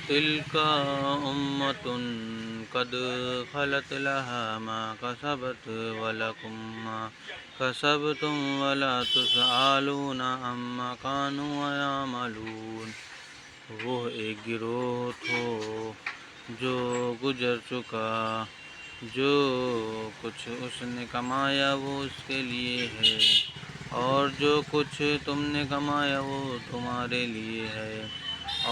تلك أمة قد خلت لها ما كسبت ولكم ما كسبتم ولا تسألون عما كانوا يعملون۔ وہ ایک گروہ تھو جو گزر چکا، جو کچھ اس نے کمایا وہ اس کے لیے ہے، اور جو کچھ تم نے کمایا وہ تمہارے لیے ہے،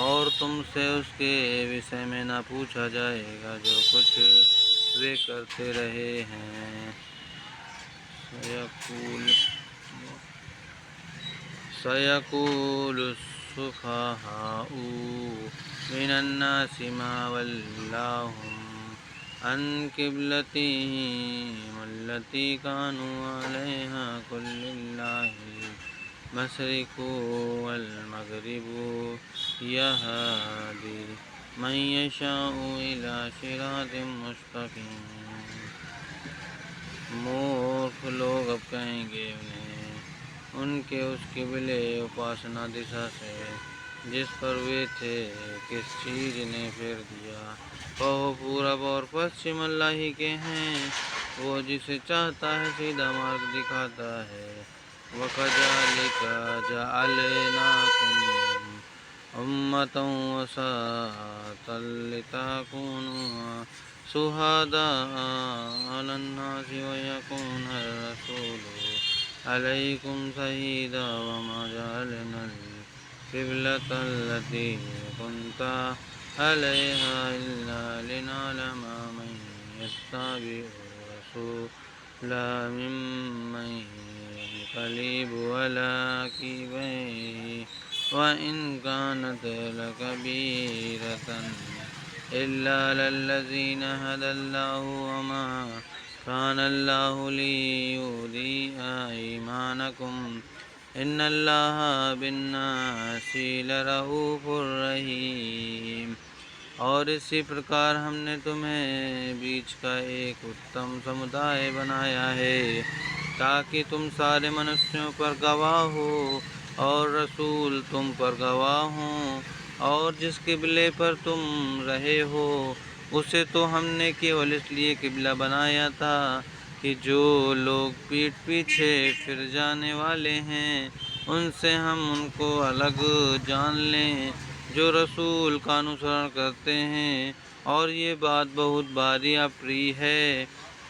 اور تم سے اس کے وشے میں نہ پوچھا جائے گا جو کچھ وہ کرتے رہے ہیں۔ سَيَقُولُ السُّفَهَاءُ مِنَ النَّاسِ مَا وَلَّاهُمْ عَنْ قِبْلَتِهِمُ الَّتِي كَانُوا عَلَيْهَا قُل لِّلَّهِ الْمَشْرِقُ وَالْمَغْرِبُ يَهْدِي مَن يَشَاءُ إِلَىٰ صِرَاطٍ مُّسْتَقِيمٍ۔ مورخ لوگ اب کہیں گے انہیں ان کے اس قبلے اپاسنا دشا سے جس پر وہ تھے کس چیز نے پھیر دیا۔ کہو پورب اور پچھم اللہ ہی کے ہیں، وہ جسے چاہتا ہے سیدھا مارگ دکھاتا ہے۔ وَكَذَٰلِكَ جَعَلْنَاكُمْ أُمَّةً وَسَطًا لِّتَكُونُوا شُهَدَاءَ عَلَى النَّاسِ وَيَكُونَ الرَّسُولُ عَلَيْكُمْ شَهِيدًا وَمَا جَعَلْنَا الْقِبْلَةَ الَّتِي كُنتَ عَلَيْهَا إِلَّا لِنَعْلَمَ مَن يَتَّبِعُ الرَّسُولَ مِمَّن يَنقَلِبُ عَلَىٰ عَقِبَيْهِ وَإِن كَانَتْ لَكَبِيرَةً إِلَّا عَلَى الَّذِينَ هَدَى اللَّهُ وَمَا كَانَ اللَّهُ لِيُضِيعَ إِيمَانَكُمْ إِنَّ اللَّهَ بِالنَّاسِ لَرَءُوفٌ رَحِيمٌ۔ اور اسی پرکار ہم نے تمہیں بیچ کا ایک اتم سمدائے بنایا ہے تاکہ تم سارے منشیوں پر گواہ ہو اور رسول تم پر گواہ ہوں۔ اور جس قبلے پر تم رہے ہو اسے تو ہم نے کیول اس لیے قبلہ بنایا تھا کہ جو لوگ پیٹھ پیچھے پھر جانے والے ہیں ان سے ہم ان کو الگ جان لیں جو رسول کا انوسرن کرتے ہیں، اور یہ بات بہت بھاری اپری ہے،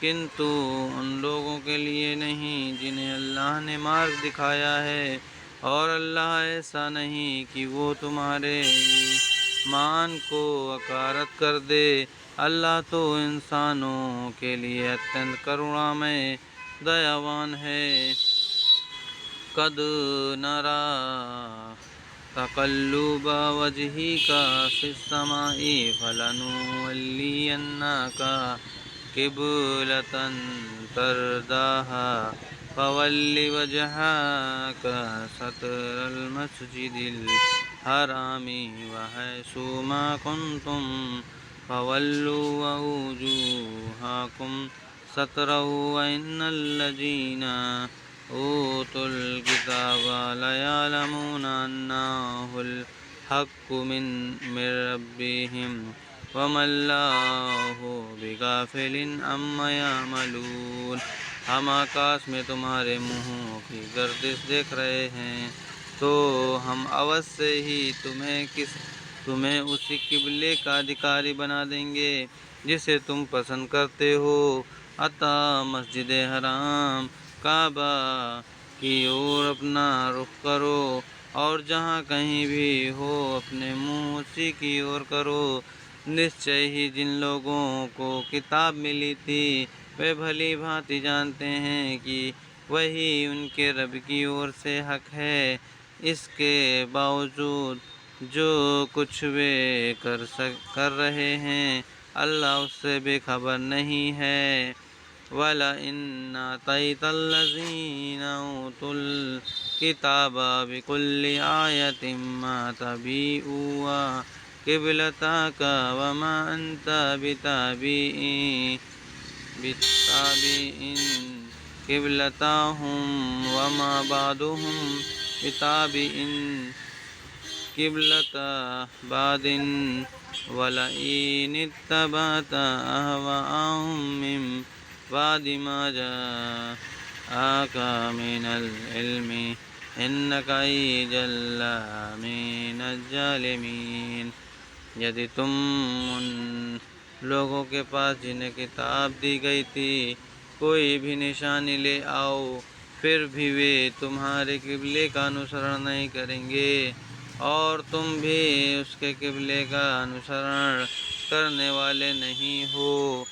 کنتو ان لوگوں کے لیے نہیں جنہیں اللہ نے مارگ دکھایا ہے، اور اللہ ایسا نہیں کہ وہ تمہارے ایمان کو اکارت کر دے۔ اللہ تو انسانوں کے لیے اتنت کرونامئے دیاوان ہے۔ قَدْ نَرَىٰ تَقَلُّبَ وَجْهِكَ فِي السَّمَاءِ فَلَنُوَلِّيَنَّكَ قِبْلَةً تَرْضَاهَا فَوَلِّ وَجْهَكَ شَطْرَ الْمَسْجِدِ الْحَرَامِ وَحَيْثُ مَا كُنتُمْ فَوَلُّوا وُجُوهَكُمْ شَطْرَهُ وَإِنَّ الَّذِينَ أُوتُوا الْكِتَابَ لَيَعْلَمُونَ أَنَّهُ الْحَقُّ مِن رَّبِّهِمْ وَمَا اللَّهُ بِغَافِلٍ عَمَّا يَعْمَلُونَ۔ ہم آکاش میں تمہارے منہوں کی گردش دیکھ رہے ہیں تو ہم عوض سے ہی تمہیں اسی قبلے کا ادھیکاری بنا دیں گے جسے تم پسند کرتے ہو۔ عطا مسجد حرام کعبہ کی اور اپنا رخ کرو، اور جہاں کہیں بھی ہو اپنے منہ اسی کی اور کرو۔ نشچے ہی جن لوگوں کو کتاب ملی تھی وہ بھلی بھانتی جانتے ہیں کہ وہی ان کے رب کی اور سے حق ہے، اس کے باوجود جو کچھ وہ کر رہے ہیں اللہ اس سے بے خبر نہیں ہے۔ وَلَئِنْ آتَيْتَ الَّذِينَ أُوتُوا الْكِتَابَ بِكُلِّ آيَةٍ مَّا تَبِعُوا قِبْلَتَكَ وَمَا أَنتَ بِتَابِعٍ قِبْلَتَهُمْ وَمَا بَعْضُهُم بِتَابِعٍ قِبْلَةَ بَعْضٍ وَلَئِنِ اتَّبَعْتَ أَهْوَاءَهُم مِّن بَعْدِ مَا جَاءَكَ مِنَ الْعِلْمِ إِنَّكَ إِذًا لَّمِنَ الظَّالِمِينَ۔ یدی تم ان لوگوں کے پاس جنہیں کتاب دی گئی تھی کوئی بھی نشانی لے آؤ، پھر بھی وہ تمہارے قبلے کا انوسرن نہیں کریں گے، اور تم بھی اس کے قبلے کا انوسرن کرنے والے نہیں ہو،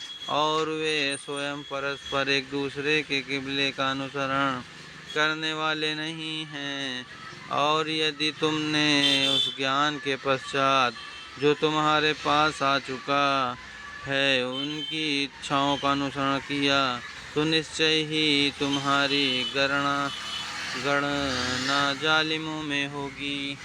اور وہ سوئم پرسپر ایک دوسرے کے قبلے کا انوسرن کرنے والے نہیں ہیں۔ اور یدی تم نے اس گیان کے پశ్چات جو تمہارے پاس آ چکا ہے ان کی اچھاؤں کا انوسرن کیا تو نشچے ہی تمہاری گرنا ظالموں میں ہوگی۔